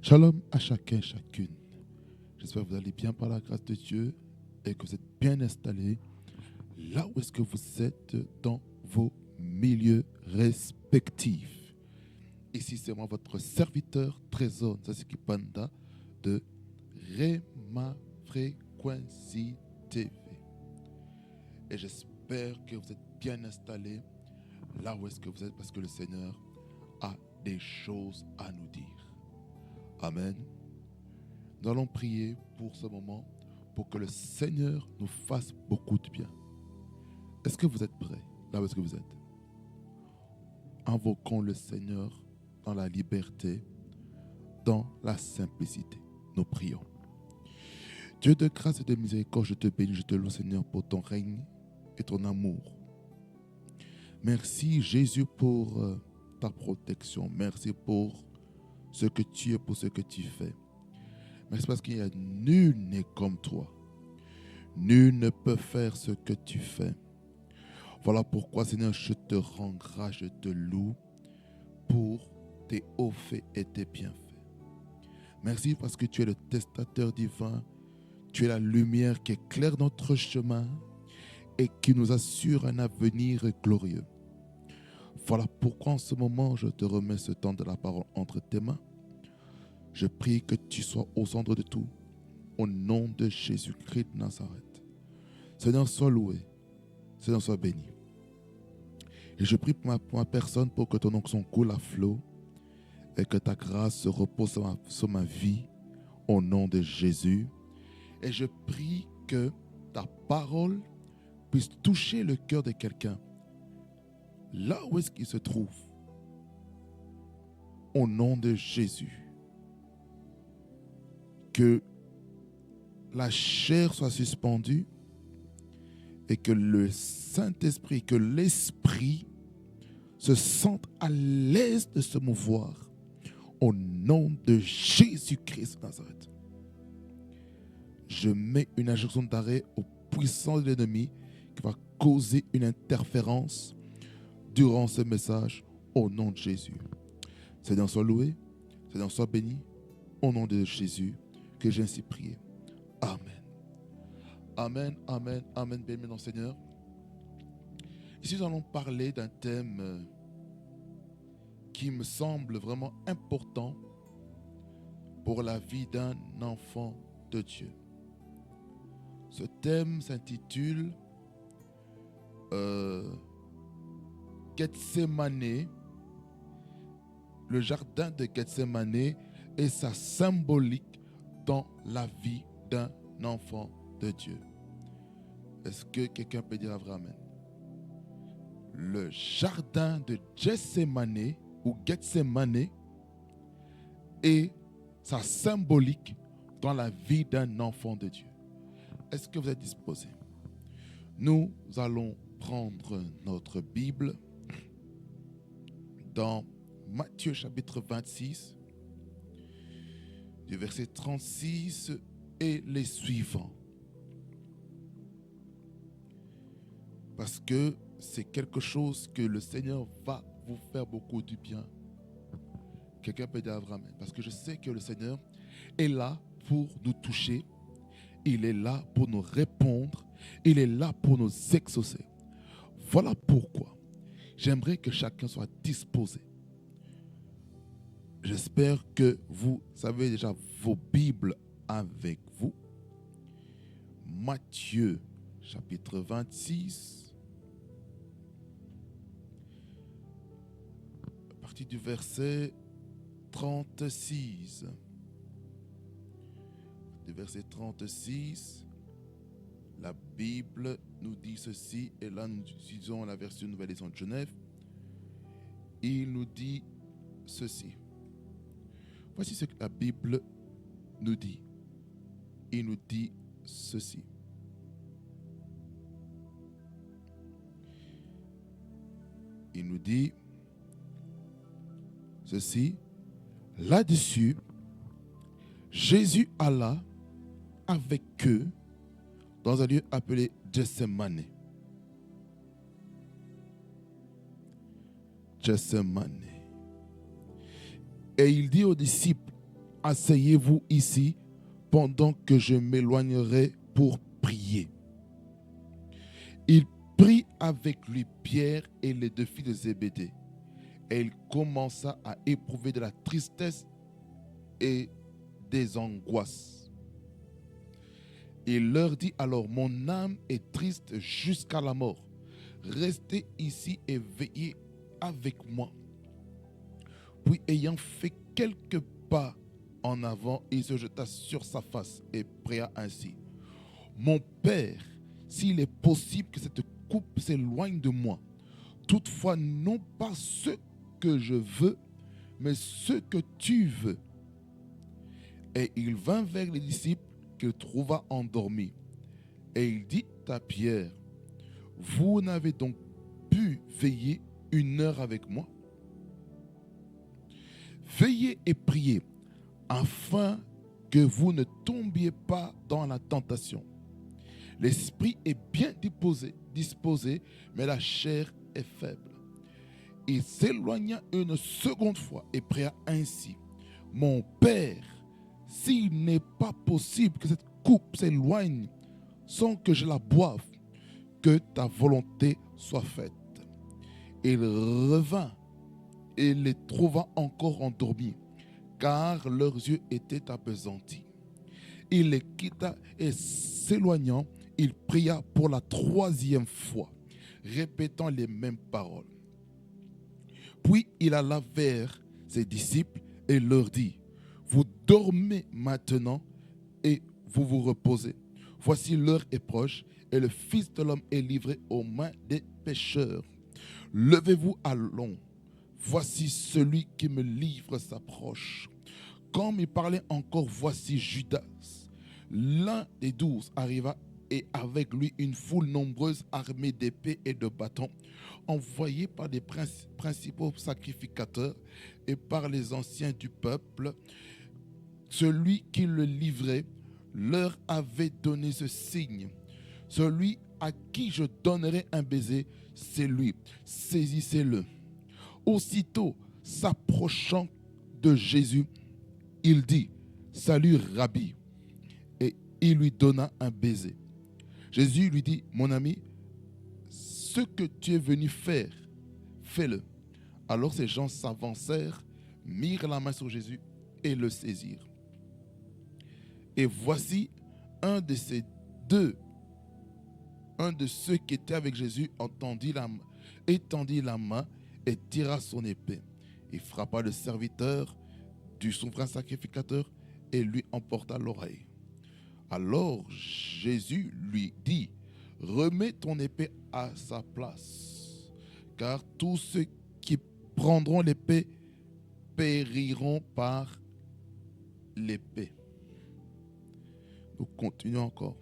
Shalom à chacun et chacune. J'espère que vous allez bien par la grâce de Dieu et que vous êtes bien installés là où est-ce que vous êtes dans vos milieux respectifs. Ici, c'est moi, votre serviteur Trésor Sasiki Panda de Rema Frequency TV. Et j'espère que vous êtes bien installés là où est-ce que vous êtes parce que le Seigneur a des choses à nous dire. Amen. Nous allons prier pour ce moment, pour que le Seigneur nous fasse beaucoup de bien. Est-ce que vous êtes prêts, là où est-ce que vous êtes? Invoquons le Seigneur dans la liberté, dans la simplicité. Nous prions. Dieu de grâce et de miséricorde, je te bénis, je te loue, Seigneur, pour ton règne et ton amour. Merci, Jésus, pour ta protection. Merci pour ce que tu es, pour ce que tu fais. Merci parce qu'il n'y a nul n'est comme toi. Nul ne peut faire ce que tu fais. Voilà pourquoi, Seigneur, je te rends grâce, je te loue pour tes hauts faits et tes bienfaits. Merci parce que tu es le testateur divin. Tu es la lumière qui éclaire notre chemin et qui nous assure un avenir glorieux. Voilà pourquoi en ce moment, je te remets ce temps de la parole entre tes mains. Je prie que tu sois au centre de tout, au nom de Jésus-Christ de Nazareth. Seigneur, sois loué. Seigneur, sois béni. Et je prie pour ma personne pour que ton onction coule à flot et que ta grâce se repose sur ma vie au nom de Jésus. Et je prie que ta parole puisse toucher le cœur de quelqu'un là où est-ce qu'il se trouve au nom de Jésus. Que la chair soit suspendue et que le Saint-Esprit, que l'Esprit se sente à l'aise de se mouvoir au nom de Jésus-Christ de Nazareth. Je mets une injonction d'arrêt aux puissances de l'ennemi qui va causer une interférence durant ce message au nom de Jésus. Seigneur, sois loué, Seigneur, sois béni au nom de Jésus que j'ai ainsi prié. Amen. Amen, amen, amen. Béni mon Seigneur. Ici, nous allons parler d'un thème qui me semble vraiment important pour la vie d'un enfant de Dieu. Ce thème s'intitule Gethsémane, le jardin de Gethsémane et sa symbolique dans la vie d'un enfant de Dieu. Est-ce que quelqu'un peut dire un vrai amen? Le jardin de Gethsémane ou Gethsémane et sa symbolique dans la vie d'un enfant de Dieu. Est-ce que vous êtes disposés? Nous allons prendre notre Bible dans Matthieu chapitre 26, du verset 36 et les suivants. Parce que c'est quelque chose que le Seigneur va vous faire beaucoup du bien. Quelqu'un peut dire amen. Parce que je sais que le Seigneur est là pour nous toucher. Il est là pour nous répondre. Il est là pour nous exaucer. Voilà pourquoi j'aimerais que chacun soit disposé. J'espère que vous avez déjà vos Bibles avec vous. Matthieu, chapitre 26, à partir du verset 36. Du verset 36, la Bible nous dit ceci, et là nous utilisons la version Nouvelle Édition de Genève. Il nous dit ceci. Voici ce que la Bible nous dit. Il nous dit ceci. Il nous dit ceci. Là-dessus, Jésus alla avec eux dans un lieu appelé Gethsémane. Gethsémane. Et il dit aux disciples, asseyez-vous ici pendant que je m'éloignerai pour prier. » Il prit avec lui Pierre et les 2 filles de Zébédée. Et il commença à éprouver de la tristesse et des angoisses. Il leur dit alors: « Mon âme est triste jusqu'à la mort. Restez ici et veillez avec moi. » Puis, ayant fait quelques pas en avant, il se jeta sur sa face et pria ainsi: « Mon Père, s'il est possible que cette coupe s'éloigne de moi, toutefois non pas ce que je veux, mais ce que tu veux. » Et il vint vers les disciples qu'il trouva endormis. Et il dit à Pierre: « Vous n'avez donc pu veiller 1 heure avec moi? Veillez et priez, afin que vous ne tombiez pas dans la tentation. L'esprit est bien disposé, mais la chair est faible. » Il s'éloigna une seconde fois et pria ainsi: « Mon Père, s'il n'est pas possible que cette coupe s'éloigne sans que je la boive, que ta volonté soit faite. » Il revint et les trouva encore endormis, car leurs yeux étaient appesantis. Il les quitta et s'éloignant, il pria pour la 3e fois, répétant les mêmes paroles. Puis il alla vers ses disciples et leur dit: « Vous dormez maintenant et vous vous reposez. Voici l'heure est proche et le Fils de l'homme est livré aux mains des pécheurs. Levez-vous, allons. Voici celui qui me livre s'approche. » Comme il parlait encore, voici Judas, l'un des 12, arriva, et avec lui une foule nombreuse armée d'épées et de bâtons, envoyés par les principaux sacrificateurs et par les anciens du peuple. Celui qui le livrait leur avait donné ce signe: « Celui à qui je donnerai un baiser, c'est lui. Saisissez-le. » Aussitôt, s'approchant de Jésus, il dit: « Salut, Rabbi !» Et il lui donna un baiser. Jésus lui dit: « Mon ami, ce que tu es venu faire, fais-le. » Alors ces gens s'avancèrent, mirent la main sur Jésus et le saisirent. Et voici un de ceux qui étaient avec Jésus étendit la main et tira son épée. Il frappa le serviteur du souverain sacrificateur et lui emporta l'oreille. Alors Jésus lui dit: « Remets ton épée à sa place, car tous ceux qui prendront l'épée périront par l'épée. » Nous continuons encore.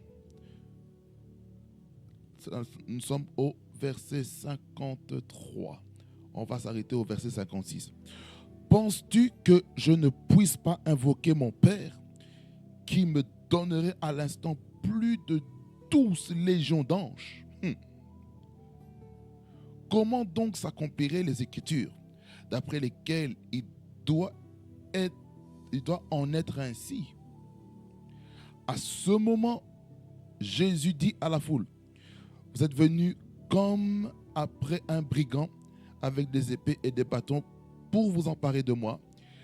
Nous sommes au verset 53. On va s'arrêter au verset 56. « Penses-tu que je ne puisse pas invoquer mon Père, qui me donnerait à l'instant plus de 12 légions d'anges? Comment donc s'accompliraient les Écritures, d'après lesquelles il doit en être ainsi? » À ce moment, Jésus dit à la foule: « Vous êtes venus comme après un brigand avec des épées et des bâtons pour vous emparer de moi.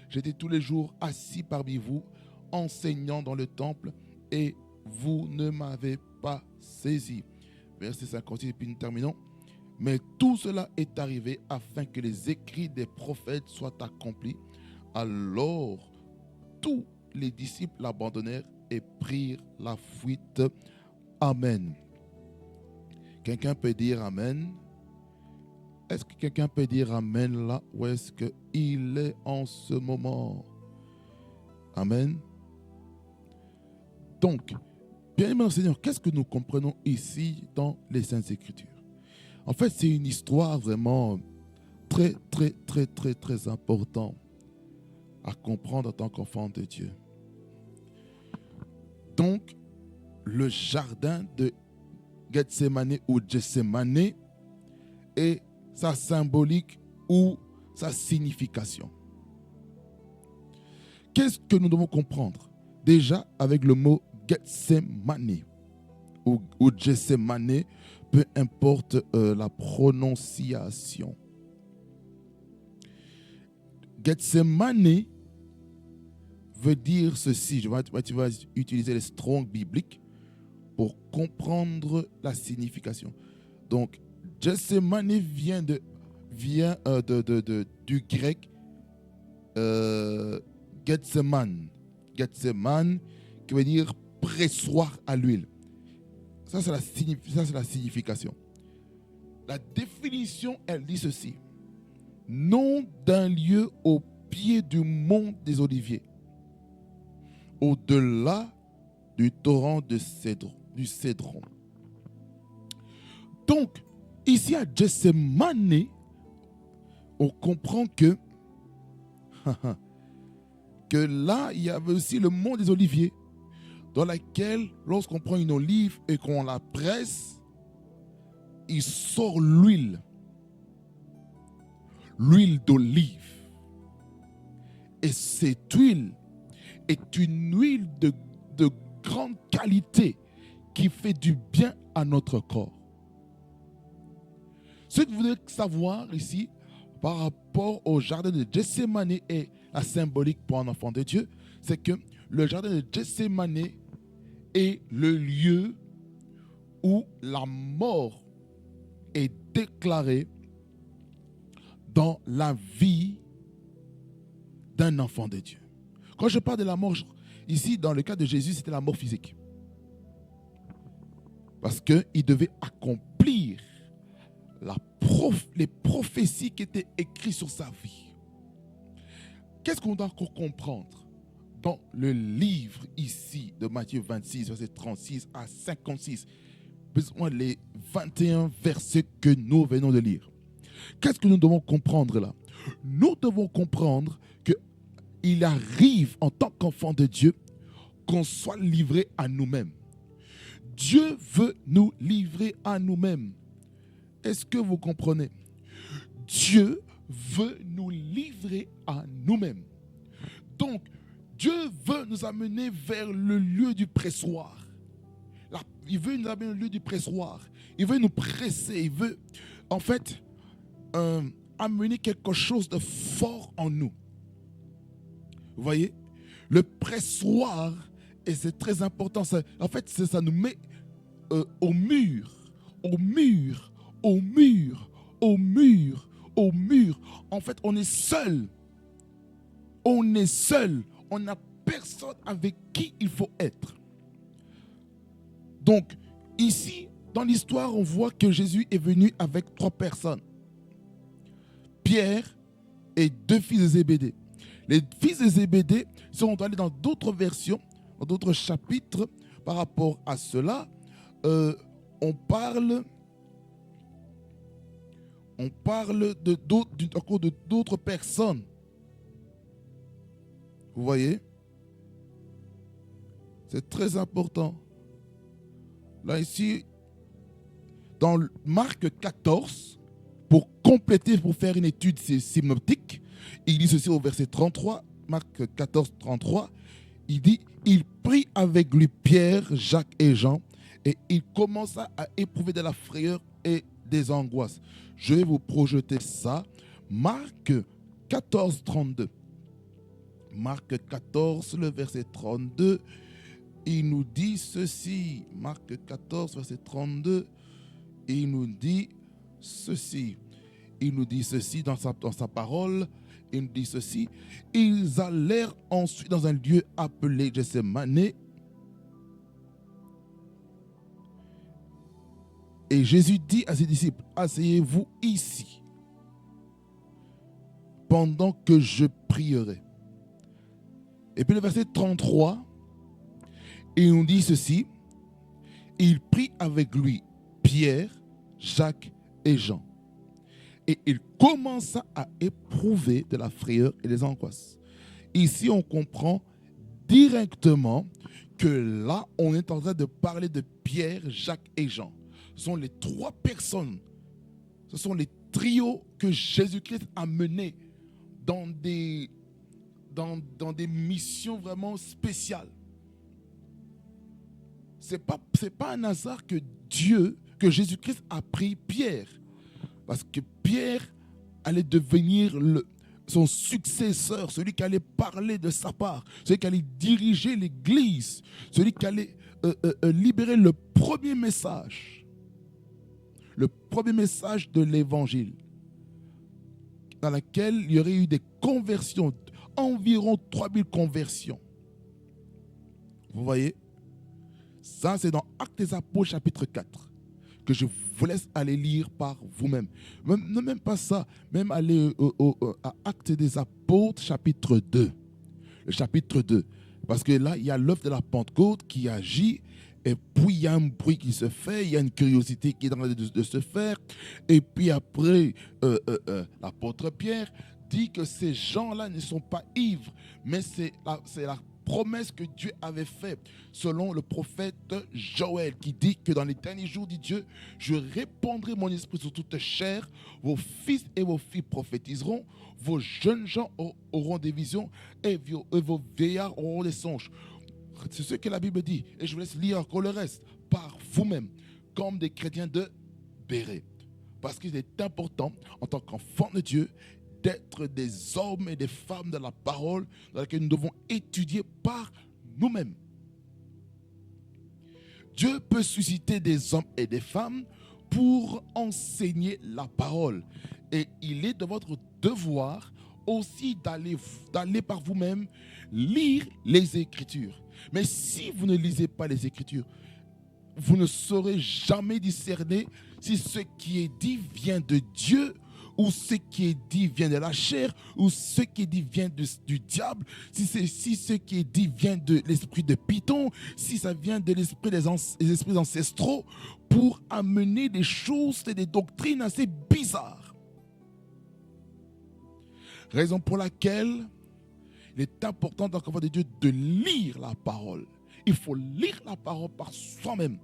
J'étais tous les jours assis parmi vous, enseignant dans le temple, et vous ne m'avez pas saisi. » Verset 56, et puis nous terminons. « Mais tout cela est arrivé afin que les écrits des prophètes soient accomplis. » Alors, tous les disciples l'abandonnèrent et prirent la fuite. Amen. Quelqu'un peut dire Amen? Est-ce que quelqu'un peut dire Amen là où est-ce qu'il est en ce moment? Amen. Donc, bien aimé Seigneur, qu'est-ce que nous comprenons ici dans les Saintes Écritures? En fait, c'est une histoire vraiment très, très, très, très, très importante à comprendre en tant qu'enfant de Dieu. Donc, le jardin de Gethsémane ou Gethsémane et sa symbolique ou sa signification. qu'est-ce que nous devons comprendre? Déjà, avec le mot Gethsemane ou Gethsemane, peu importe la prononciation. Gethsemane veut dire ceci. Tu vas utiliser les Strong bibliques pour comprendre la signification. Donc, Gethsemane vient du grec Gethsemane. Gethsemane qui veut dire pressoir à l'huile. Ça, c'est la signification. La définition, elle dit ceci. Nom d'un lieu au pied du mont des Oliviers, au-delà du torrent du Cédron. Donc, ici à Gethsemane, on comprend que là, il y avait aussi le mont des Oliviers, dans lequel, lorsqu'on prend une olive et qu'on la presse, il sort l'huile d'olive. Et cette huile est une huile de grande qualité qui fait du bien à notre corps. Ce que vous devez savoir ici, par rapport au jardin de Gethsemane et la symbolique pour un enfant de Dieu, c'est que le jardin de Gethsemane est le lieu où la mort est déclarée dans la vie d'un enfant de Dieu. Quand je parle de la mort, ici, dans le cas de Jésus, c'était la mort physique. Parce qu'il devait accomplir les prophéties qui étaient écrites sur sa vie. Qu'est-ce qu'on doit encore comprendre dans le livre ici de Matthieu 26, verset 36 à 56, besoin les 21 versets que nous venons de lire? Qu'est-ce que nous devons comprendre là? Nous devons comprendre qu'il arrive en tant qu'enfant de Dieu qu'on soit livré à nous-mêmes. Dieu veut nous livrer à nous-mêmes. Est-ce que vous comprenez? Dieu veut nous livrer à nous-mêmes. Donc, Dieu veut nous amener vers le lieu du pressoir. Il veut nous amener au lieu du pressoir. Il veut nous presser. Il veut, en fait, amener quelque chose de fort en nous. Vous voyez? Le pressoir, et c'est très important, ça nous met au mur. En fait, on est seul. On n'a personne avec qui il faut être. Donc, ici, dans l'histoire, on voit que Jésus est venu avec 3 personnes. Pierre et 2 fils de Zébédée. Les fils de Zébédée, si on doit aller dans d'autres versions, dans d'autres chapitres, par rapport à cela, on parle de d'autres personnes. Vous voyez? C'est très important. Là, ici, dans Marc 14, pour compléter, pour faire une étude synoptique, il dit ceci au verset 33, Marc 14, 33, il dit, il prit avec lui Pierre, Jacques et Jean, et il commença à éprouver de la frayeur et des angoisses. Je vais vous projeter ça. Marc 14, 32. Marc 14, le verset 32, il nous dit ceci. Marc 14, verset 32, il nous dit ceci. Il nous dit ceci dans sa parole. Il nous dit ceci. Ils allèrent ensuite dans un lieu appelé Gethsemane. Et Jésus dit à ses disciples, asseyez-vous ici, pendant que je prierai. Et puis le verset 33, il nous dit ceci, il prit avec lui Pierre, Jacques et Jean. Et il commença à éprouver de la frayeur et des angoisses. Ici, on comprend directement que là, on est en train de parler de Pierre, Jacques et Jean. Ce sont les 3 personnes, ce sont les trios que Jésus-Christ a menés dans dans des missions vraiment spéciales. C'est pas un hasard que Jésus-Christ a pris Pierre. Parce que Pierre allait devenir son successeur, celui qui allait parler de sa part, celui qui allait diriger l'Église, celui qui allait libérer le premier message de l'Évangile, dans lequel il y aurait eu des conversions, environ 3000 conversions. Vous voyez? Ça, c'est dans Actes des Apôtres, chapitre 4, que je vous laisse aller lire par vous-même. Même pas ça, même aller à Actes des Apôtres, chapitre 2. Le chapitre 2. Parce que là, il y a l'œuvre de la Pentecôte qui agit, et puis il y a un bruit qui se fait, il y a une curiosité qui est en train de se faire, et puis après, l'apôtre Pierre dit que ces gens-là ne sont pas ivres, mais c'est la promesse que Dieu avait faite selon le prophète Joël, qui dit que dans les derniers jours, dit Dieu, je répandrai mon esprit sur toute chair, vos fils et vos filles prophétiseront, vos jeunes gens auront des visions et vos vieillards auront des songes. C'est ce que la Bible dit, et je vous laisse lire encore le reste par vous-même, comme des chrétiens de Béret. Parce qu'il est important, en tant qu'enfant de Dieu, d'être des hommes et des femmes de la parole dans laquelle nous devons étudier par nous-mêmes. Dieu peut susciter des hommes et des femmes pour enseigner la parole. Et il est de votre devoir aussi d'aller par vous-même lire les Écritures. Mais si vous ne lisez pas les Écritures, vous ne saurez jamais discerner si ce qui est dit vient de Dieu, ou ce qui est dit vient de la chair, ou ce qui est dit vient du diable, si ce qui est dit vient de l'esprit de Python, si ça vient de l'esprit des esprits ancestraux, pour amener des choses et des doctrines assez bizarres. Raison pour laquelle il est important dans l'enfant de Dieu de lire la parole. Il faut lire la parole par soi-même.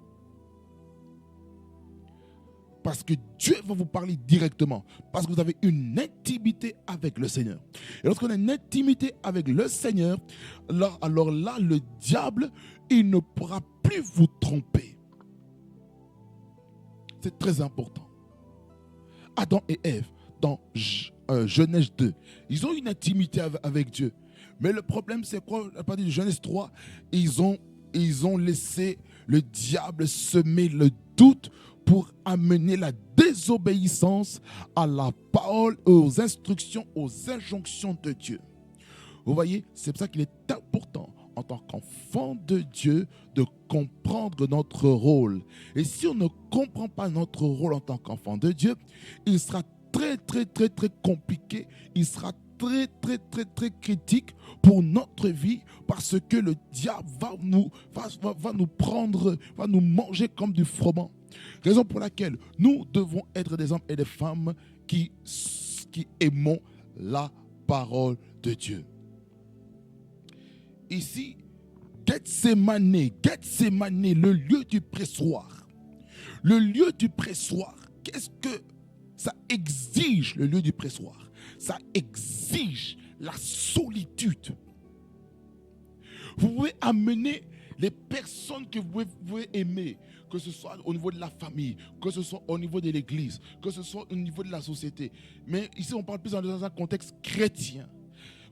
Parce que Dieu va vous parler directement. Parce que vous avez une intimité avec le Seigneur. Et lorsqu'on a une intimité avec le Seigneur, alors là, le diable, il ne pourra plus vous tromper. C'est très important. Adam et Ève, dans Genèse 2, ils ont une intimité avec Dieu. Mais le problème, c'est quoi? À partir de Genèse 3, ils ont laissé le diable semer le doute pour amener la désobéissance à la parole, aux instructions, aux injonctions de Dieu. Vous voyez, c'est pour ça qu'il est important, en tant qu'enfant de Dieu, de comprendre notre rôle. Et si on ne comprend pas notre rôle en tant qu'enfant de Dieu, il sera très, très, très, très compliqué, il sera très, très, très, très critique pour notre vie, parce que le diable va nous prendre, va nous manger comme du froment. Raison pour laquelle nous devons être des hommes et des femmes qui aimons la parole de Dieu. Ici, Gethsémane, le lieu du pressoir. Le lieu du pressoir, qu'est-ce que ça exige, le lieu du pressoir? Ça exige la solitude. Vous pouvez amener les personnes que vous pouvez aimer, que ce soit au niveau de la famille, que ce soit au niveau de l'église, que ce soit au niveau de la société. Mais ici, on parle plus dans un contexte chrétien.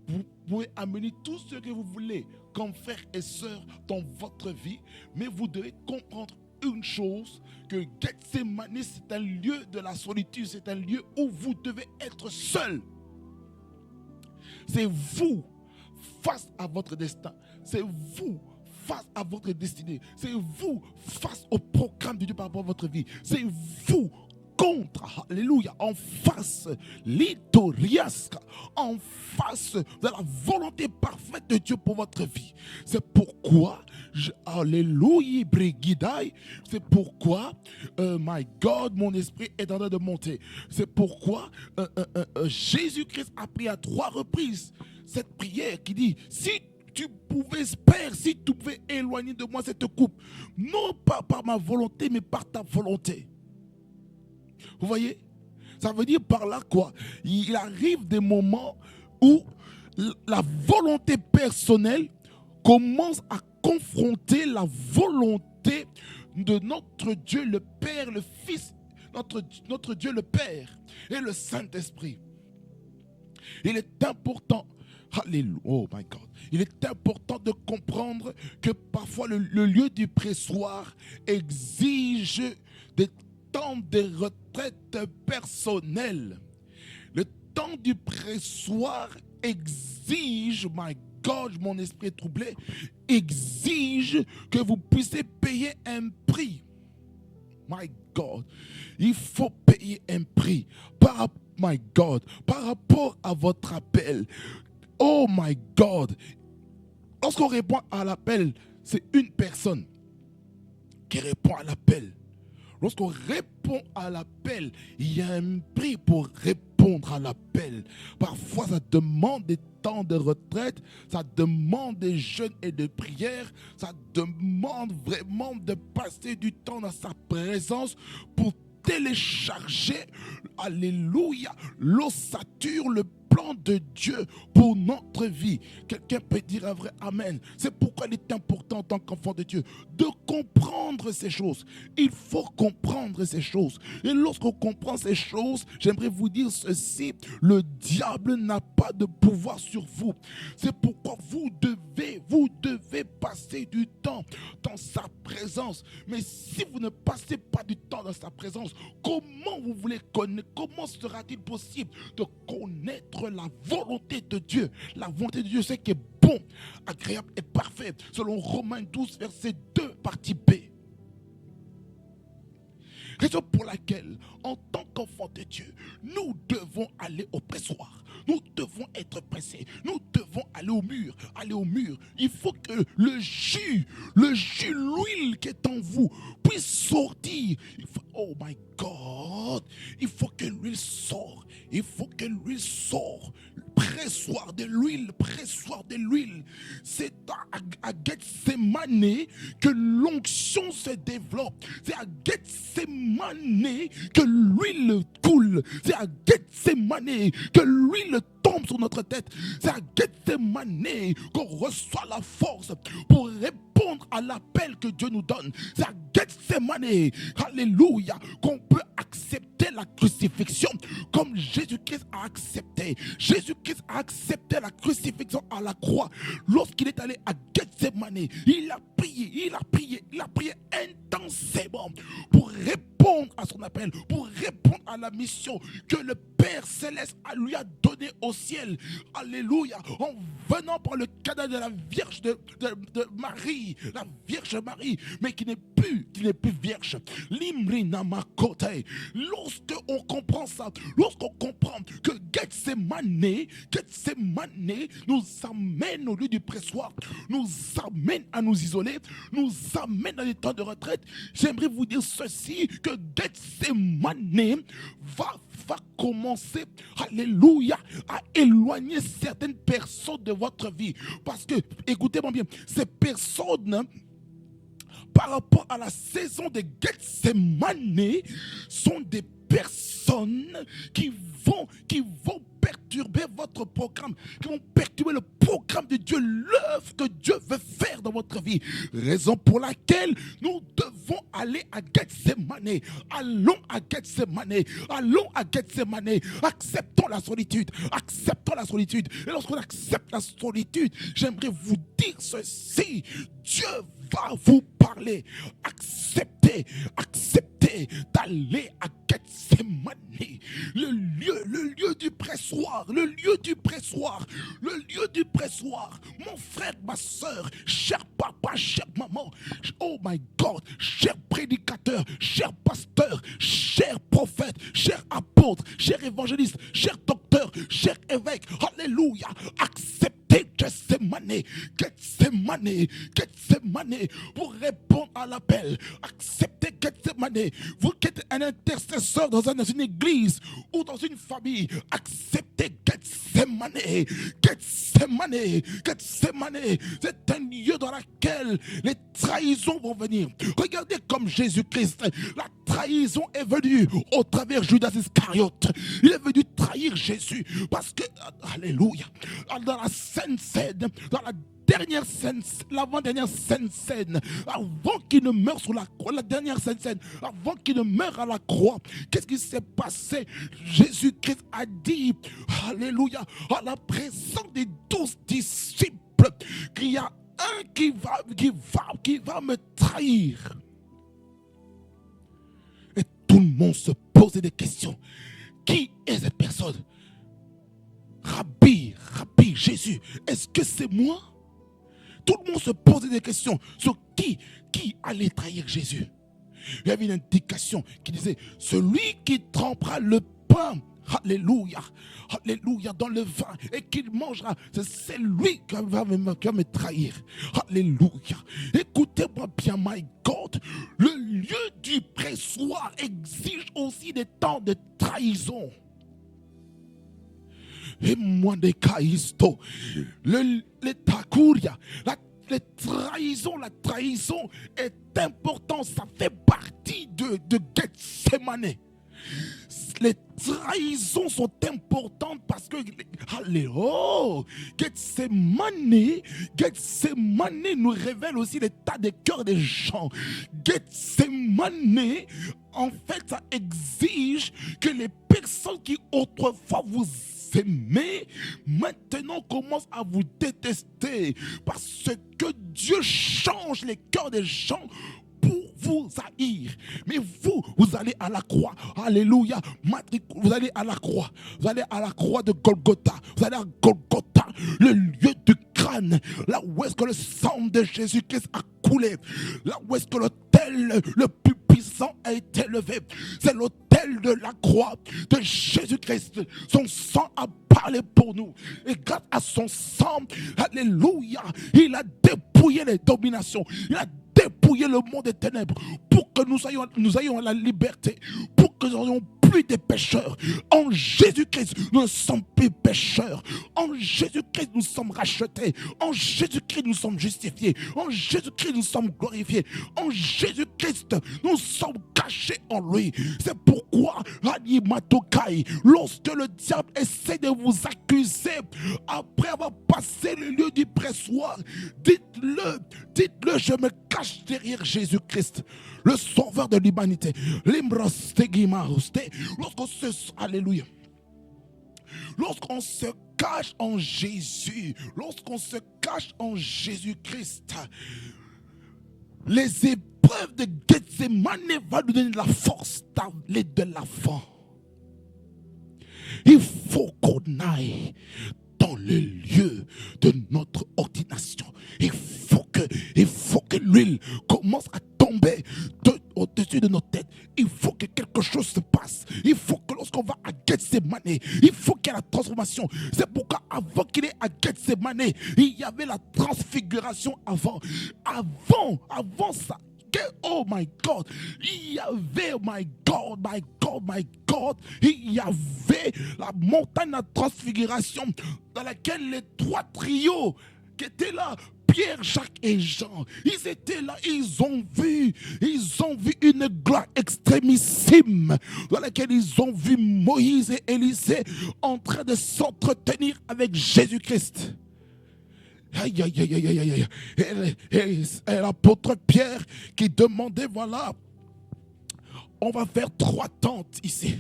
Vous pouvez amener tout ce que vous voulez comme frères et sœurs dans votre vie, mais vous devez comprendre une chose, que Gethsémane, c'est un lieu de la solitude, c'est un lieu où vous devez être seul. C'est vous face à votre destin, c'est vous face à votre destinée, c'est vous face au programme de Dieu par rapport à votre vie, c'est vous contre, alléluia, en face, litoriasque, en face de la volonté parfaite de Dieu pour votre vie. C'est pourquoi, alléluia, brigidai, c'est pourquoi, my God, mon esprit est en train de monter. C'est pourquoi Jésus-Christ a prié à 3 reprises cette prière qui dit, si tu pouvais, Père, si tu pouvais éloigner de moi cette coupe, non pas par ma volonté, mais par ta volonté. Vous voyez? Ça veut dire par là quoi? Il arrive des moments où la volonté personnelle commence à confronter la volonté de notre Dieu le Père, le Fils, notre Dieu le Père et le Saint-Esprit. Il est important, alléluia, oh my God, il est important de comprendre que parfois le lieu du pressoir exige des temps de retraite personnelle. Le temps du pressoir exige, my God, mon esprit est troublé, exige que vous puissiez payer un prix. My God, il faut payer un prix my God, par rapport à votre appel. Oh my God, lorsqu'on répond à l'appel, c'est une personne qui répond à l'appel. Lorsqu'on répond à l'appel, il y a un prix pour répondre à l'appel. Parfois, ça demande des temps de retraite, ça demande des jeûnes et de prières, ça demande vraiment de passer du temps dans sa présence pour télécharger, alléluia, l'ossature, le plan de Dieu pour notre vie. Quelqu'un peut dire un vrai amen. C'est pourquoi il est important en tant qu'enfant de Dieu de comprendre ces choses. Il faut comprendre ces choses. Et lorsqu'on comprend ces choses, j'aimerais vous dire ceci, le diable n'a pas de pouvoir sur vous. C'est pourquoi vous devez passer du temps dans sa présence. Mais si vous ne passez pas du temps dans sa présence, comment vous voulez connaître, comment sera-t-il possible de connaître la volonté de Dieu? La volonté de Dieu, c'est qui est bon, agréable et parfait, selon Romains 12, verset 2, partie B. Raison pour laquelle, en tant qu'enfants de Dieu, nous devons aller au pressoir. Nous devons être pressés. Nous devons aller au mur. Aller au mur. Il faut que le jus, l'huile qui est en vous puisse sortir. Oh my God. Il faut que l'huile sorte. Il faut que l'huile sorte. Pressoir de l'huile, pressoir de l'huile. C'est à Gethsémane que l'onction se développe. C'est à Gethsémane que l'huile coule. C'est à Gethsémane que l'huile tombe sur notre tête. C'est à Gethsémane qu'on reçoit la force pour répondre à l'appel que Dieu nous donne. C'est à Gethsémane, alléluia, qu'on peut accepter la crucifixion comme Jésus-Christ a accepté. Jésus-Christ a accepté la crucifixion à la croix. Lorsqu'il est allé à Gethsémane, il a prié intensément pour répondre à son appel, pour répondre à la mission que le Père Céleste lui a donnée au ciel. Alléluia. En venant par le cadavre de la Vierge de Marie, la Vierge Marie, mais qui n'est plus vierge. Limrina Makote. Lorsque on comprend ça, lorsqu'on comprend que Gethsémane nous amène au lieu du pressoir, nous amène à nous isoler, nous amène dans les temps de retraite, j'aimerais vous dire ceci, que Gethsémane va commencer, alléluia, à éloigner certaines personnes de votre vie. Parce que, écoutez-moi bien, ces personnes, par rapport à la saison de Gethsémane, sont des personnes qui vont perturber votre programme, qui vont perturber le programme de Dieu, l'œuvre que Dieu veut faire dans votre vie. Raison pour laquelle nous devons aller à Gethsémane. Allons à Gethsémane. Allons à Gethsémane. Acceptons la solitude. Acceptons la solitude. Et lorsqu'on accepte la solitude, j'aimerais vous dire ceci. Dieu va vous parler. Acceptez d'aller à Gethsémane. Le lieu du pressoir. Le lieu du pressoir. Le lieu du pressoir. Mon frère, ma soeur, cher papa, chère maman. Oh my God, cher prédicateur, cher pasteur, cher prophète, cher apôtre, cher évangéliste, cher docteur, cher évêque. Alléluia. Acceptez Gethsemane, Gethsemane, Gethsemane, pour répondre à l'appel. Acceptez Gethsemane. Vous qui êtes un intercesseur dans une église ou dans une famille, acceptez Gethsemane, Gethsemane, Gethsemane. C'est un lieu dans lequel les trahisons vont venir. Regardez comme Jésus-Christ, la trahison est venue au travers Judas Iscariote. Il est venu trahir Jésus parce que, alléluia, dans la Sainte Seine, dans la dernière scène, l'avant-dernière scène, avant qu'il ne meure sur la croix, la dernière scène, avant qu'il ne meure à la croix, qu'est-ce qui s'est passé? Jésus-Christ a dit, alléluia, à la présence des 12 disciples, qu'il y a un qui va me trahir. Et tout le monde se posait des questions. Qui est cette personne? Rabbi, Jésus, est-ce que c'est moi? Tout le monde se posait des questions sur qui allait trahir Jésus. Il y avait une indication qui disait, celui qui trempera le pain, alléluia, alléluia, dans le vin et qu'il mangera, c'est lui qui va me trahir. Alléluia. Écoutez-moi bien, my God, le lieu du pressoir exige aussi des temps de trahison. Et moi des caïsto, les takuria, la trahison est importante, ça fait partie de Gethsemane. Les trahisons sont importantes parce que, alléluia, Gethsemane nous révèle aussi l'état des cœurs des gens. Gethsemane, en fait, ça exige que les personnes qui autrefois vous aimaient, maintenant commencent à vous détester parce que Dieu change les cœurs des gens pour vous haïr. Mais vous allez à la croix. Alléluia. Vous allez à la croix. Vous allez à la croix de Golgotha. Vous allez à Golgotha, le lieu du crâne. Là où est-ce que le sang de Jésus-Christ a coulé. Là où est-ce que l'autel le plus puissant a été levé. C'est l'autel de la croix de Jésus-Christ. Son sang a parlé pour nous. Et grâce à son sang, alléluia, il a dépouillé les dominations. Il a dépouiller le monde des ténèbres pour que nous ayons la liberté, pour que nous n'ayons plus des pécheurs. En Jésus-Christ, nous ne sommes plus pécheurs. En Jésus-Christ, nous sommes rachetés. En Jésus-Christ, nous sommes justifiés. En Jésus-Christ, nous sommes glorifiés. En Jésus-Christ, nous sommes cachés en lui. C'est pourquoi, lorsque le diable essaie de vous accuser, après avoir passé le lieu du pressoir, dites-le, je me cache derrière Jésus-Christ, le sauveur de l'humanité. Alléluia. Lorsqu'on se cache en Jésus, lorsqu'on se cache en Jésus-Christ, les épreuves de Gethsemane vont nous donner la force d'aller de l'avant. Il faut qu'on aille dans le lieu de notre ordination. Il faut que l'huile commence à tomber au-dessus de nos têtes. Il faut que quelque chose se passe. Il faut que lorsqu'on va à Gethsemane, il faut qu'il y ait la transformation. C'est pourquoi avant qu'il ait à Gethsemane, il y avait la transfiguration avant. Avant ça, oh my God, il y avait, my God, il y avait la montagne de la transfiguration dans laquelle les trois trios qui étaient là, Pierre, Jacques et Jean, ils étaient là, ils ont vu une gloire extrémissime dans laquelle ils ont vu Moïse et Élisée en train de s'entretenir avec Jésus-Christ. Aïe, aïe, aïe, aïe, aïe, aïe. Et l'apôtre Pierre qui demandait, voilà, on va faire 3 tentes ici.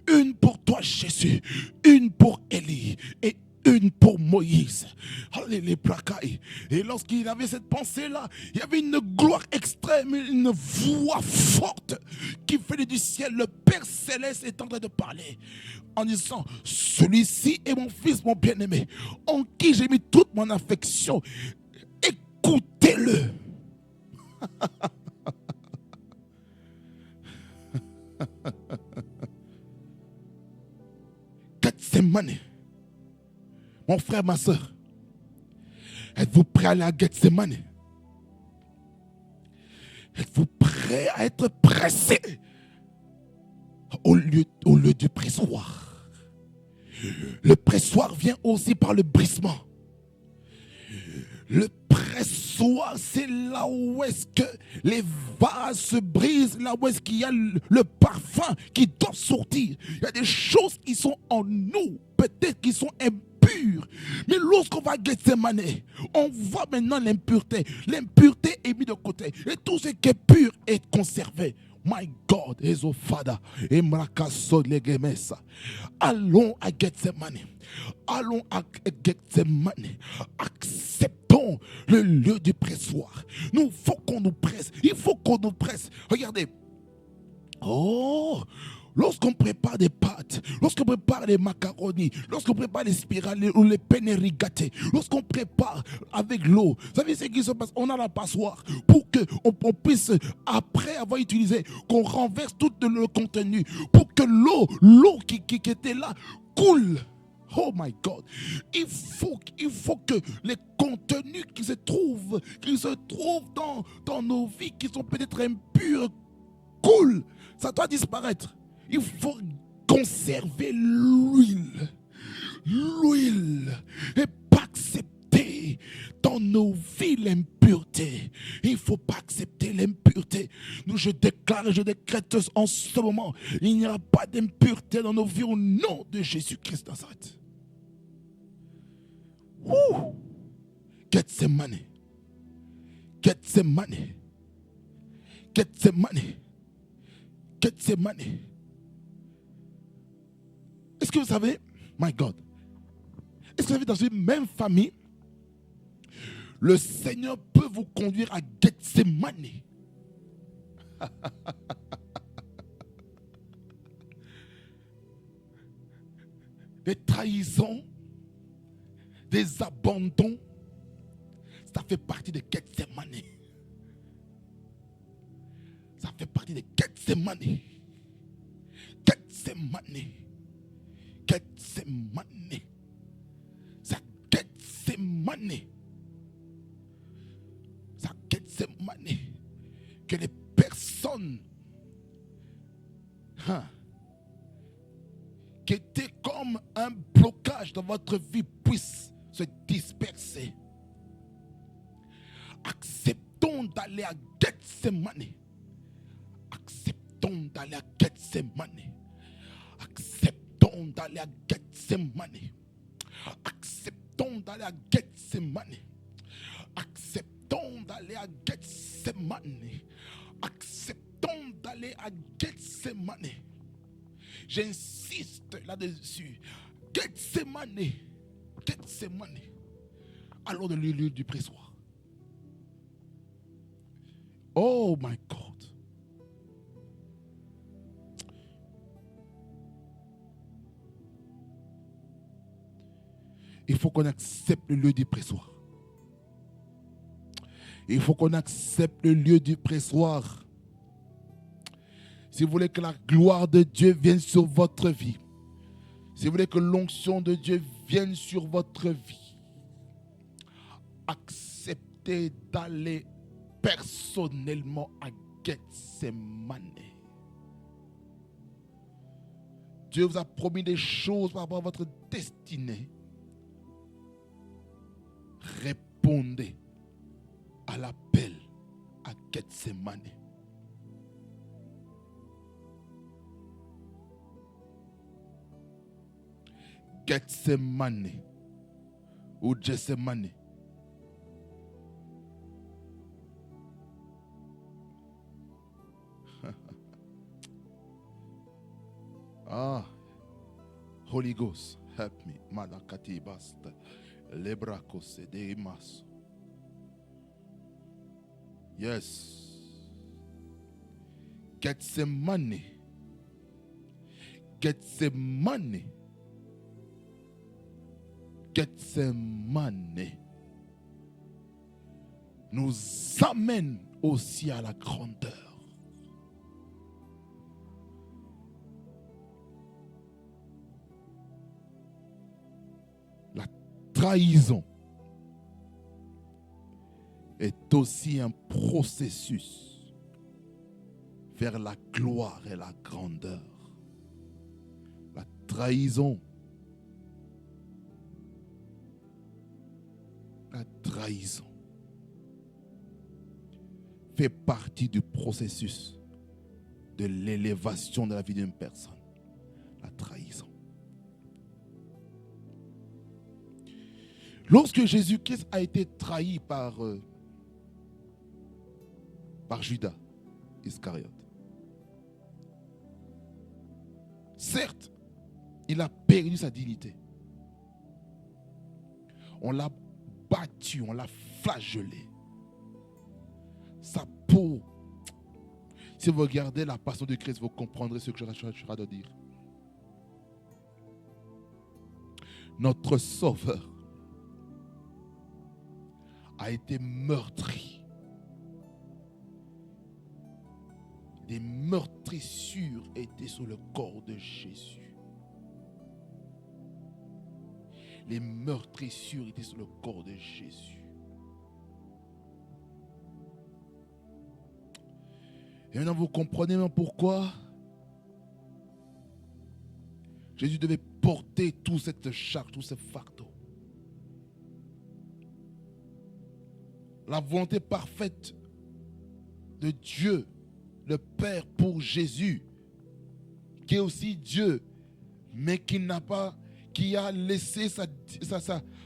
Une pour toi, Jésus, une pour Élie et une pour Moïse. Et lorsqu'il avait cette pensée-là, il y avait une gloire extrême, une voix forte qui venait du ciel. Le Père Céleste est en train de parler en disant, celui-ci est mon fils, mon bien-aimé, en qui j'ai mis toute mon affection. Écoutez-le. Gethsemane. Mon frère, ma soeur, Êtes-vous prêt à aller à Gethsemane? Êtes-vous prêt à être pressé au lieu du pressoir? Le pressoir vient aussi par le brisement. Le pressoir, c'est là où est-ce que les vases se brisent, là où est-ce qu'il y a le parfum qui doit sortir. Il y a des choses qui sont en nous, peut-être qui sont impures. Mais lorsqu'on va à Gethsemane, on voit maintenant l'impureté. L'impureté est mise de côté. Et tout ce qui est pur est conservé. My God, Ezofada, Emrakaso Legemesa. Allons à Gethsemane. Allons à Gethsemane. Acceptons le lieu du pressoir. Nous, faut qu'on nous presse. Il faut qu'on nous presse. Regardez. Oh, lorsqu'on prépare des pâtes, lorsqu'on prépare les macaronis, lorsqu'on prépare les spirales ou les penne rigate, lorsqu'on prépare avec l'eau, vous savez ce qui se passe? On a la passoire pour qu'on puisse, après avoir utilisé, qu'on renverse tout le contenu, pour que l'eau qui était là coule. Oh my God, il faut que les contenus qui se trouvent dans nos vies, qui sont peut-être impurs, coulent. Ça doit disparaître. Il faut conserver l'huile. L'huile. Et pas accepter dans nos vies l'impureté. Il ne faut pas accepter l'impureté. Je déclare et je décrète en ce moment, il n'y aura pas d'impureté dans nos vies au nom de Jésus-Christ de Nazareth. Gethsemane. Gethsemane. Gethsemane. Gethsemane. Est-ce que vous savez, my God, est-ce que vous savez, dans une même famille, le Seigneur peut vous conduire à Gethsemane. Des trahisons, des abandons, ça fait partie de Gethsemane. Ça fait partie de Gethsemane. Gethsemane. Gethsemane. Ça Gethsemane. Ça Gethsemane. Que les personnes qui étaient comme un blocage dans votre vie puissent se disperser. Acceptons d'aller à Gethsemane. Acceptons d'aller à Gethsemane. Acceptons d'aller à Gethsemane. Acceptons d'aller à Gethsemane. Acceptons d'aller à Gethsemane. Acceptons d'aller à Gethsemane. J'insiste là-dessus. Gethsemane. Gethsemane. Allons dans le lieu du pressoir. Oh my God. Il faut qu'on accepte le lieu du pressoir. Il faut qu'on accepte le lieu du pressoir. Si vous voulez que la gloire de Dieu vienne sur votre vie, si vous voulez que l'onction de Dieu vienne sur votre vie, acceptez d'aller personnellement à Gethsemane. Dieu vous a promis des choses par rapport à votre destinée. Répondez à l'appel à Gethsemane. Gethsemane ou Gethsemane. Holy Ghost, help me. Malakati basta. Lebrakos de imas. Yes. Gethsemane. Gethsemane. Gethsemane nous amène aussi à la grandeur. La trahison est aussi un processus vers la gloire et la grandeur. La trahison. La trahison fait partie du processus de l'élévation de la vie d'une personne. La trahison. Lorsque Jésus-Christ a été trahi par Judas Iscariote, certes, il a perdu sa dignité. On l'a battu, on l'a flagellé. Sa peau. Si vous regardez la passion de Christ, vous comprendrez ce que je suis en train de dire. Notre Sauveur a été meurtri. Des meurtrissures étaient sur le corps de Jésus. Les meurtrissures étaient sur le corps de Jésus. Et maintenant, vous comprenez même pourquoi Jésus devait porter toute cette charge, tout ce fardeau. La volonté parfaite de Dieu, le Père pour Jésus, qui est aussi Dieu, mais qui a laissé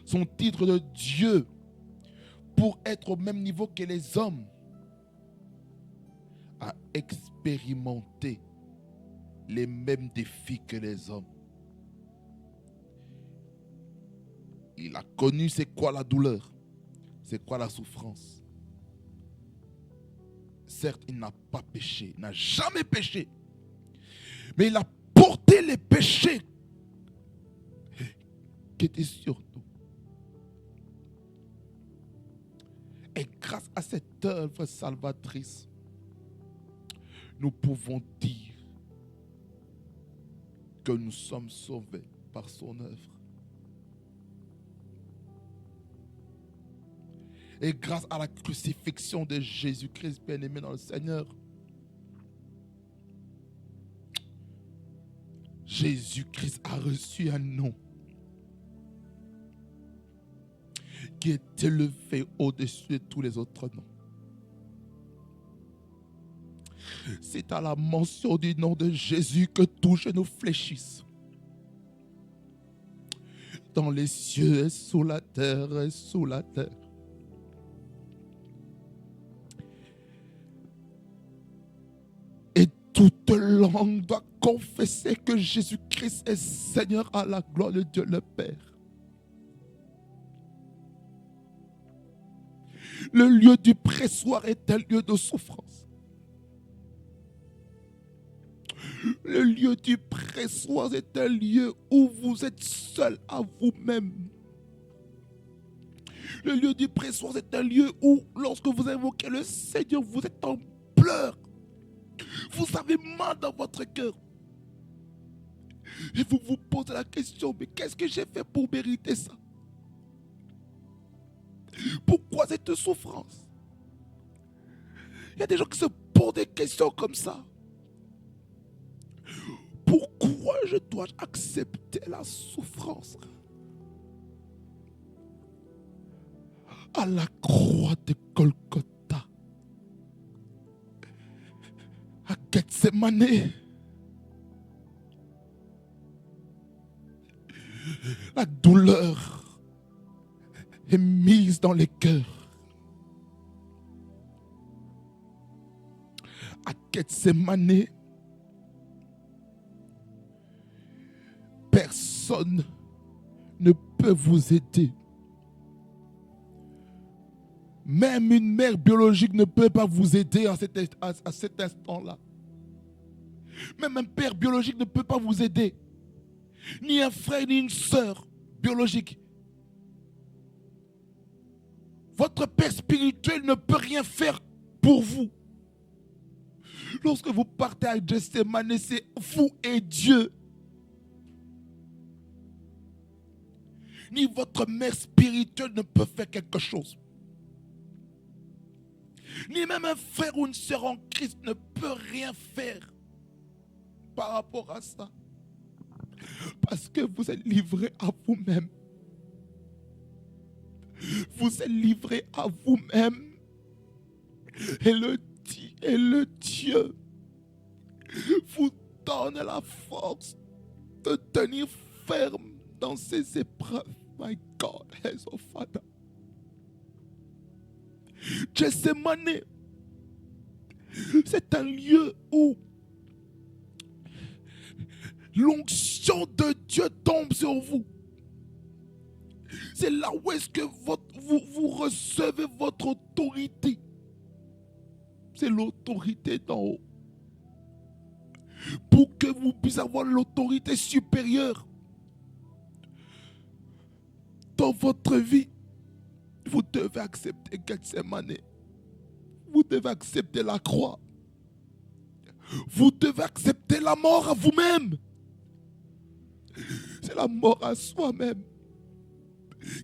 son titre de Dieu pour être au même niveau que les hommes, a expérimenté les mêmes défis que les hommes. Il a connu c'est quoi la douleur, c'est quoi la souffrance. Certes, il n'a pas péché, il n'a jamais péché, mais il a porté les péchés qui étaient sur nous. Et grâce à cette œuvre salvatrice, nous pouvons dire que nous sommes sauvés par son œuvre. Et grâce à la crucifixion de Jésus-Christ, bien-aimé dans le Seigneur, Jésus-Christ a reçu un nom qui est élevé au-dessus de tous les autres noms. C'est à la mention du nom de Jésus que tout genou fléchisse. Dans les cieux et sous la terre et sous la terre. Et toute langue doit confesser que Jésus-Christ est Seigneur à la gloire de Dieu le Père. Le lieu du pressoir est un lieu de souffrance. Le lieu du pressoir est un lieu où vous êtes seul à vous-même. Le lieu du pressoir est un lieu où, lorsque vous invoquez le Seigneur, vous êtes en pleurs. Vous avez mal dans votre cœur. Et vous vous posez la question, mais qu'est-ce que j'ai fait pour mériter ça? Pourquoi cette souffrance? Il y a des gens qui se posent des questions comme ça. Pourquoi je dois accepter la souffrance? À la croix de Golgotha, à Gethsémane, la douleur est mise dans les cœurs. À Gethsémane, personne ne peut vous aider. Même une mère biologique ne peut pas vous aider à cet instant-là. Même un père biologique ne peut pas vous aider. Ni un frère, ni une sœur biologique. Votre père spirituel ne peut rien faire pour vous. Lorsque vous partez à Gethsémane, c'est vous et Dieu. Ni votre mère spirituelle ne peut faire quelque chose. Ni même un frère ou une sœur en Christ ne peut rien faire par rapport à ça. Parce que vous êtes livré à vous-même. Vous êtes livré à vous-même. Et le Dieu vous donne la force de tenir ferme dans ces épreuves. My God, as a Father. Gethsemane, c'est un lieu où l'onction de Dieu tombe sur vous. C'est là où est-ce que vous recevez votre autorité. C'est l'autorité d'en haut. Pour que vous puissiez avoir l'autorité supérieure dans votre vie, vous devez accepter Gethsemane. Vous devez accepter la croix. Vous devez accepter la mort à vous-même. C'est la mort à soi-même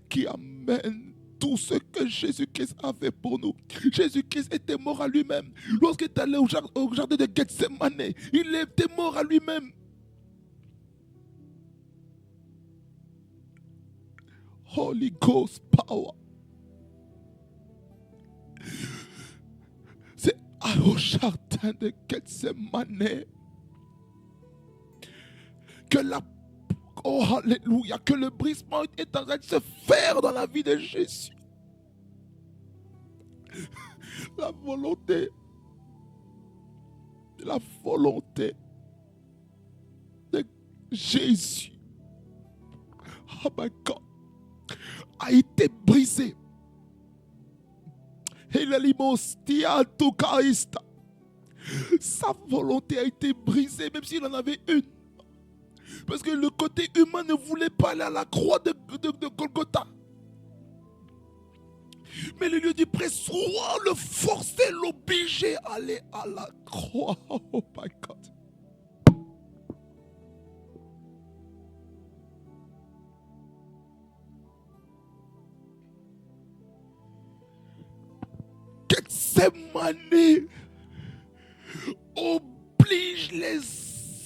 qui amène tout ce que Jésus-Christ a fait pour nous. Jésus-Christ était mort à lui-même. Lorsqu'il est allé au jardin de Gethsemane, il était mort à lui-même. Holy Ghost power. C'est au jardin de Gethsemane que alléluia, que le brisement est en train de se faire dans la vie de Jésus. La volonté de Jésus, oh my God, a été brisée. Sa volonté a été brisée, même s'il en avait une. Parce que le côté humain ne voulait pas aller à la croix de Golgotha. Mais le lieu du prêtre le forçait, l'obligeait à aller à la croix. Oh my God. Gethsemane oblige les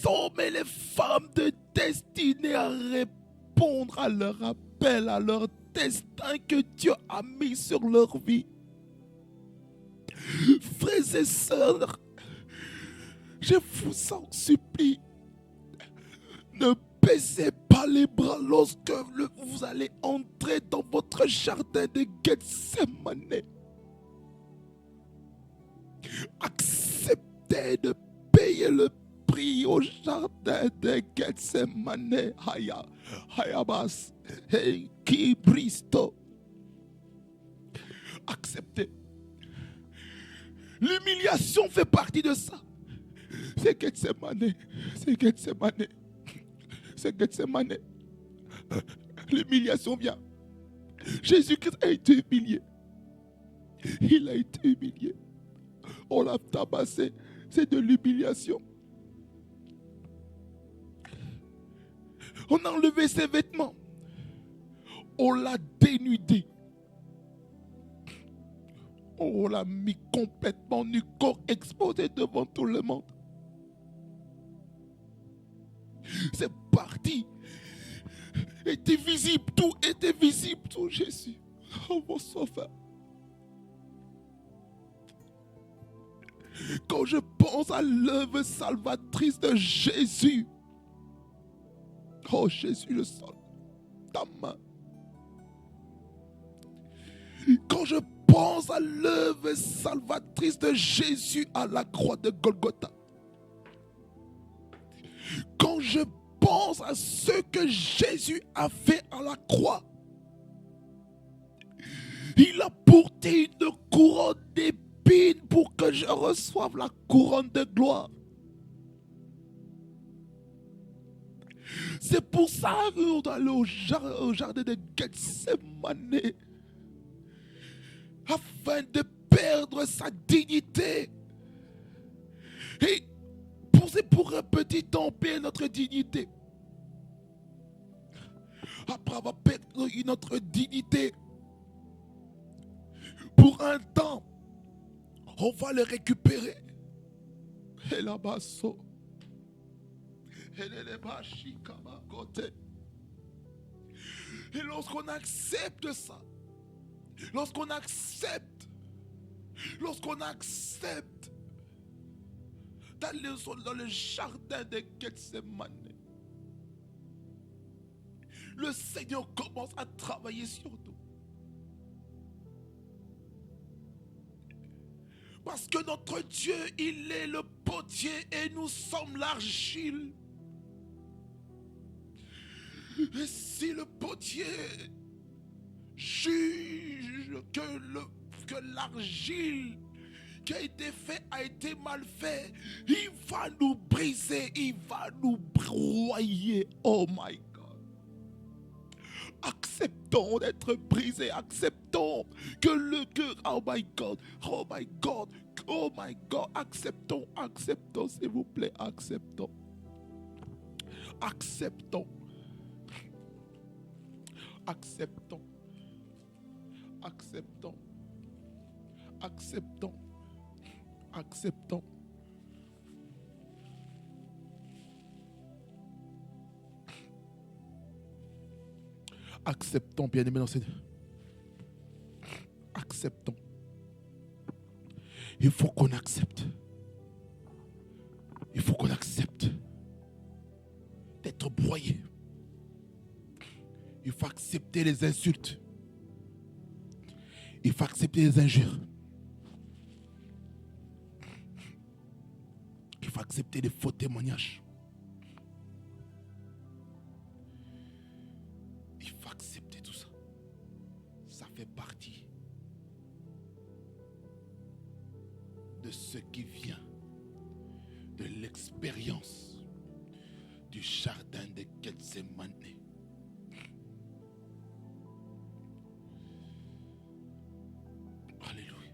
hommes et les femmes de destinée à répondre à leur appel, à leur destin que Dieu a mis sur leur vie. Frères et sœurs, je vous en supplie, ne baissez pas les bras lorsque vous allez entrer dans votre jardin de Gethsemane. Acceptez de payer le prix au jardin de Gethsemane. Hayabas, hey, qui bristo. Acceptez. L'humiliation fait partie de ça. C'est Gethsemane. C'est Gethsemane. C'est Gethsemane. L'humiliation vient. Jésus-Christ a été humilié. Il a été humilié. On l'a tabassé. C'est de l'humiliation. On a enlevé ses vêtements. On l'a dénudé. On l'a mis complètement nu, corps exposé devant tout le monde. C'est parti. Était visible, tout était visible sur Jésus. Oh mon sauveur. Quand je pense à l'œuvre salvatrice de Jésus, oh Jésus, je sens ta main. Quand je pense à l'œuvre salvatrice de Jésus à la croix de Golgotha, quand je pense à ce que Jésus a fait à la croix, il a porté une couronne d'épines pour que je reçoive la couronne de gloire. C'est pour ça qu'on doit aller au jardin de Gethsemane, afin de perdre sa dignité. Et c'est pour un petit temps perdre notre dignité. Après avoir perdu notre dignité, pour un temps, On va le récupérer. Et là-bas, et lorsqu'on accepte ça, lorsqu'on accepte d'aller dans le jardin de Gethsemane, le Seigneur commence à travailler sur nous. Parce que notre Dieu, il est le potier et nous sommes l'argile. Et si le potier juge que l'argile qui a été fait a été mal fait, il va nous briser, il va nous broyer. Oh my God. Acceptons d'être brisés, acceptons oh my God, oh my God, oh my God, acceptons, s'il vous plaît, acceptons, acceptons, acceptons, acceptons, acceptons, acceptons. Acceptons, bien-aimés dans Seigneur. Acceptons. Il faut qu'on accepte. Il faut qu'on accepte d'être broyé. Il faut accepter les insultes. Il faut accepter les injures. Il faut accepter les faux témoignages. Il faut accepter tout ça. Ça fait partie de ce qui vient de l'expérience du jardin de Gethsemane. Alléluia.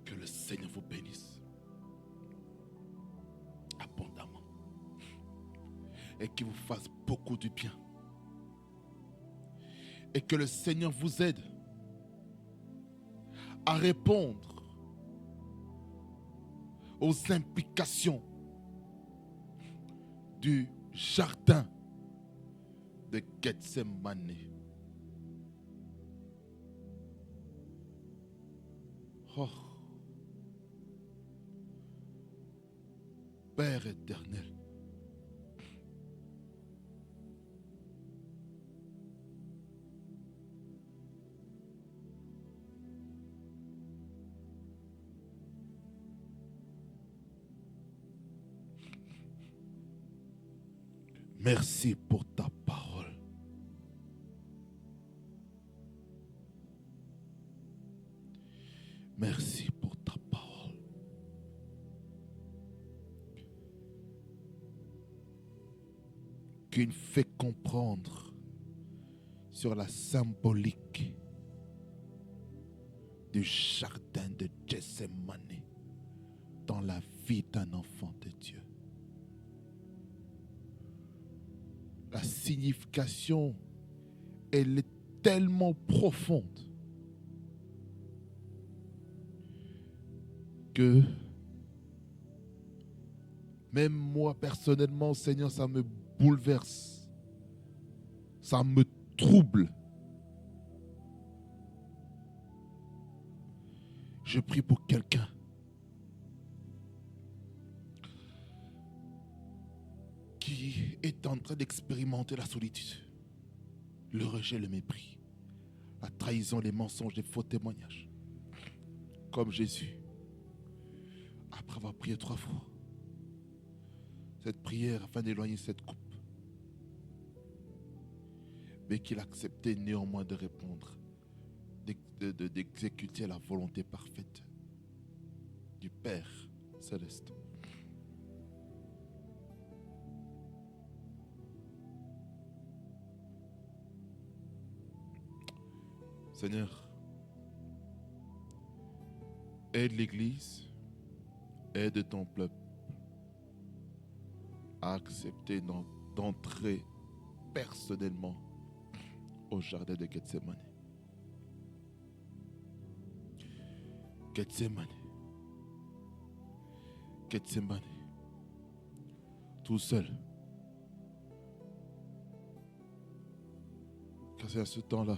Que le Seigneur vous bénisse abondamment et qu'il vous fasse beaucoup de bien. Et que le Seigneur vous aide à répondre aux implications du jardin de Gethsemane. Oh, Père éternel, merci pour ta parole. Merci pour ta parole. Qui nous fait comprendre sur la symbolique du jardin de Gethsemane dans la vie d'un enfant de Dieu. La signification, elle est tellement profonde que même moi personnellement, Seigneur, ça me bouleverse, ça me trouble. Je prie pour quelqu'un qui est en train d'expérimenter la solitude, le rejet, le mépris, la trahison, les mensonges, les faux témoignages. Comme Jésus, après avoir prié 3 fois, cette prière afin d'éloigner cette coupe, mais qu'il acceptait néanmoins de répondre, d'exécuter la volonté parfaite du Père céleste. Seigneur, aide l'Église, aide ton peuple à accepter d'entrer personnellement au jardin de Gethsemane. Gethsemane. Gethsemane. Tout seul. Car c'est à ce temps-là,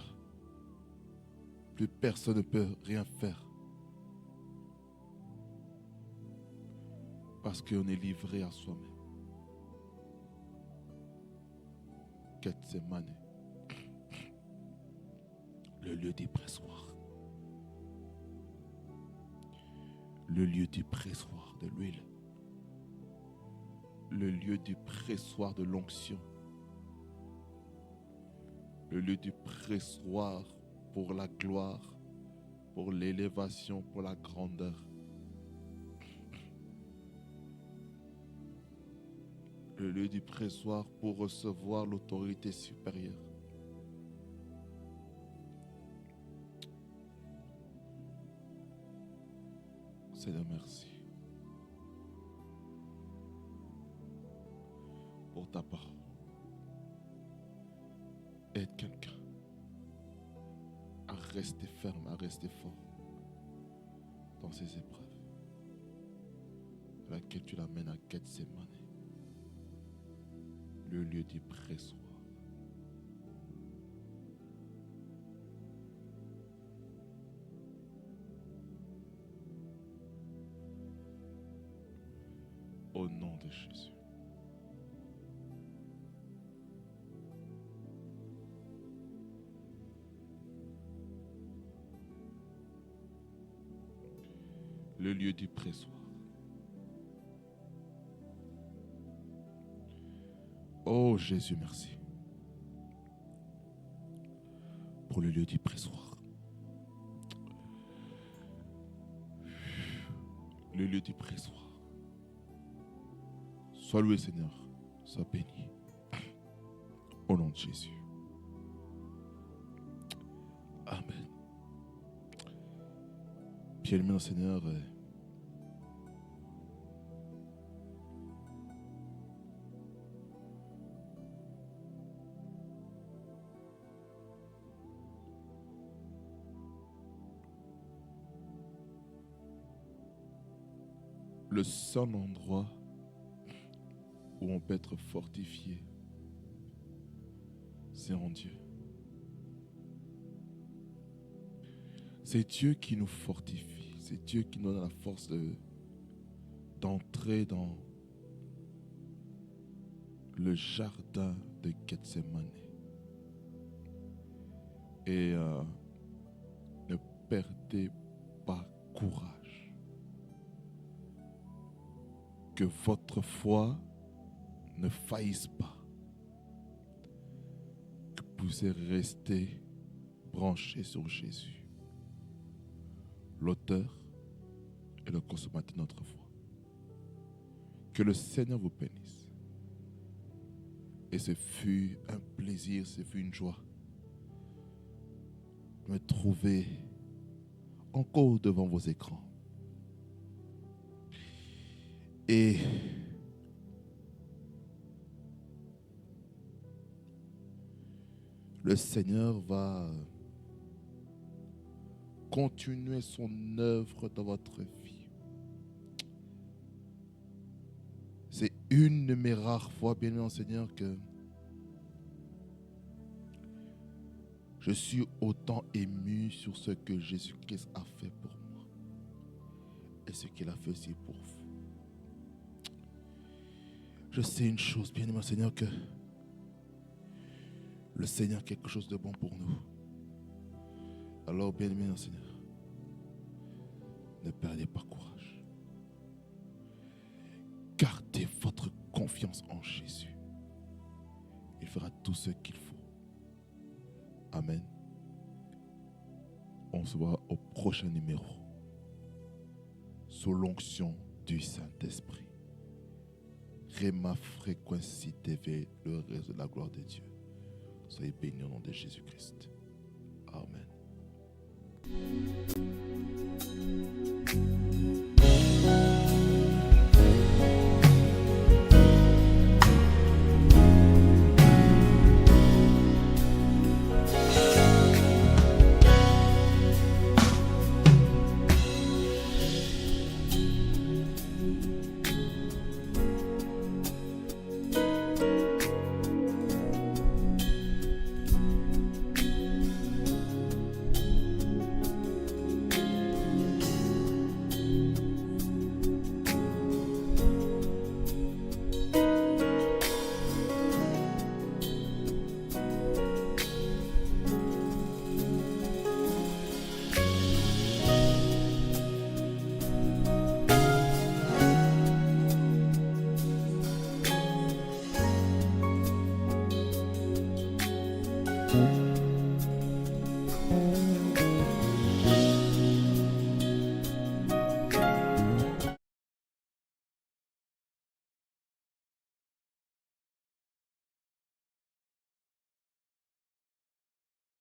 plus personne ne peut rien faire. Parce qu'on est livré à soi-même. Gethsemane. Le lieu du pressoir. Le lieu du pressoir de l'huile. Le lieu du pressoir de l'onction. Le lieu du pressoir pour la gloire, pour l'élévation, pour la grandeur. Le lieu du pressoir pour recevoir l'autorité supérieure. Seigneur, merci pour ta parole. Aide quelqu'un à rester ferme, à rester fort dans ces épreuves, à laquelle tu l'amènes à Gethsemane, le lieu du pressoir. Au nom de Jésus. Le lieu du pressoir. Oh Jésus, merci pour le lieu du pressoir. Le lieu du pressoir. Sois loué Seigneur, sois béni. Au nom de Jésus. Amen. Bien-aimé dans le Seigneur, le seul endroit où on peut être fortifié, c'est en Dieu. C'est Dieu qui nous fortifie. C'est Dieu qui nous donne la force d'entrer dans le jardin de Gethsemane. Et ne perdez pas courage. Que votre foi ne faillisse pas. Que vous puissiez rester branché sur Jésus, l'auteur et le consommateur de notre foi. Que le Seigneur vous bénisse. Et ce fut un plaisir, ce fut une joie de me trouver encore devant vos écrans. Et le Seigneur va continuer son œuvre dans votre vie. C'est une de mes rares fois, bien aimé Seigneur, que je suis autant ému sur ce que Jésus-Christ a fait pour moi et ce qu'il a fait aussi pour vous. Je sais une chose, bien aimé Seigneur, que le Seigneur a quelque chose de bon pour nous. Alors, bien aimé Seigneur, ne perdez pas courage. Gardez votre confiance en Jésus. Il fera tout ce qu'il faut. Amen. On se voit au prochain numéro. Sous l'onction du Saint-Esprit. Rema Frequency TV, le réseau de la gloire de Dieu. Soyez bénis au nom de Jésus-Christ.